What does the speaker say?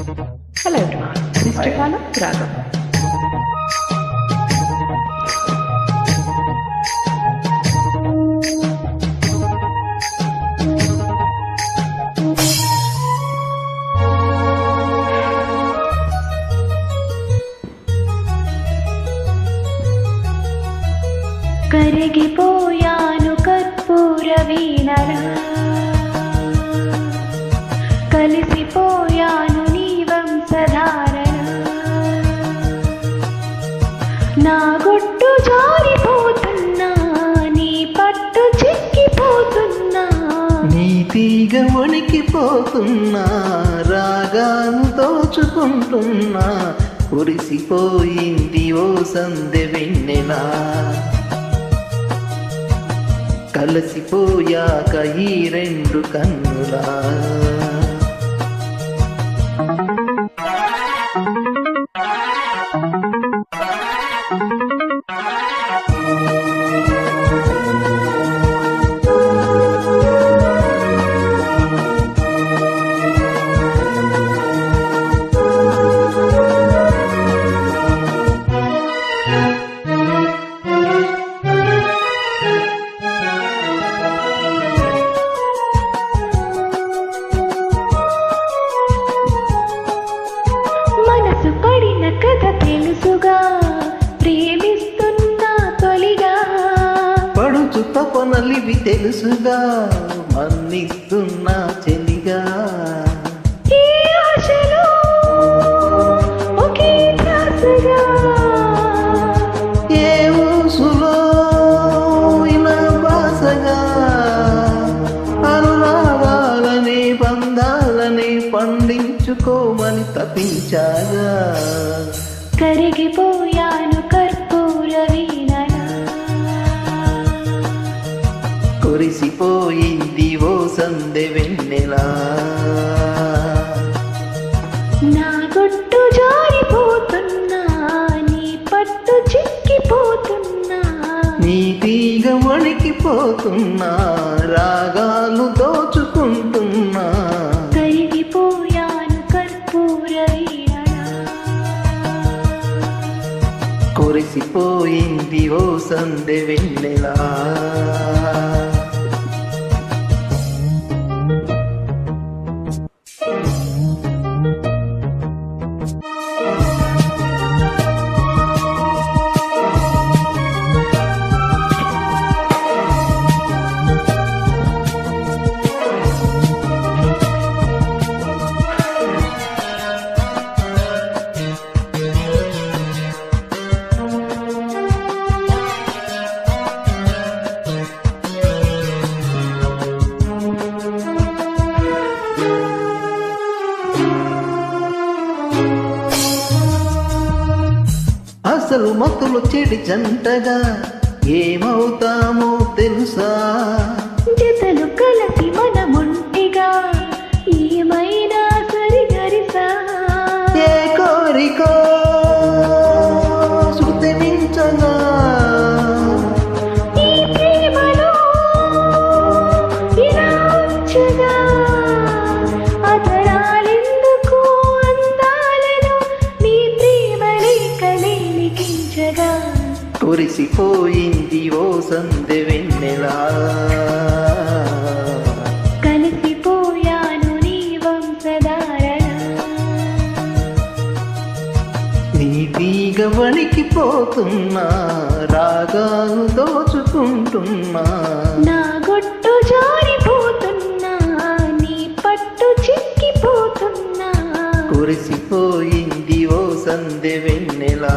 Hello everyone, this is Stefano Drago. కరిగిపోయాను కర్పూర వీణలా, కలిసిపోయాను నీ వంశధారణ. నా గుట్టు జారిపోతున్నా, నీ పట్టు చిక్కిపోతున్నా, నీ తీగ వణికిపోతున్నా, రాగాను దోచుకుంటున్నా. కురిసిపోయింది ఓ సందె వెన్నెలా, కలిసిపోయాక ఈ రెండు కన్నులా. మనసు పడిన కథ తెలుసుగా, ప్రేమిస్తున్నా తొలిగా. పడుచు తపనలివి తెలుసుగా, మన్నిస్తున్నా చెలిగా. ఈ ఆశలో ఒకే ధ్యాసగా, ఏ ఊసులో ఇలా బాసగా, అనురాగాలని బంధాలని పండించుకోమని తపించాగా. కరిగిపోయాను కర్పూర వీణలా, కురిసిపోయింది ఓ సందె వెన్నెలా. నా గుట్టు జారిపోతున్నా, నీ పట్టు చిక్కిపోతున్నా, నీ తీగ వణికిపోతున్నా, రాగాలు దోచుకుంటున్నా. కరిగిపోయాను కర్పూర వీణలా. కురిసిపోయింది ఓ సందె వెన్నెలా. అసలు మతులు చెడి జంటగా ఏమవుతామో తెలుసా? జతలు కలిసి మనముంటిగా ఏమైనా సరిగరిసా. ఏ కోరికో శృతి మించగా, ఈ ప్రేమలో ఇలా ఉంచగా, అధరాలెందుకు అందాలను నీ ప్రేమ లేఖలే లిఖించగా. కురిసిపోయింది ఓ సందె వెన్నెలా, కలిసిపోయాను నీ వంశధారణ. నీ తీగ వణికిపోతున్నా, రాగాలు దోచుకుంటున్నా. నా గుట్టు జారిపోతున్నా, నీ పట్టు చిక్కిపోతున్నా, కురిసిపోయింది ఓ సందె వెన్నెలా.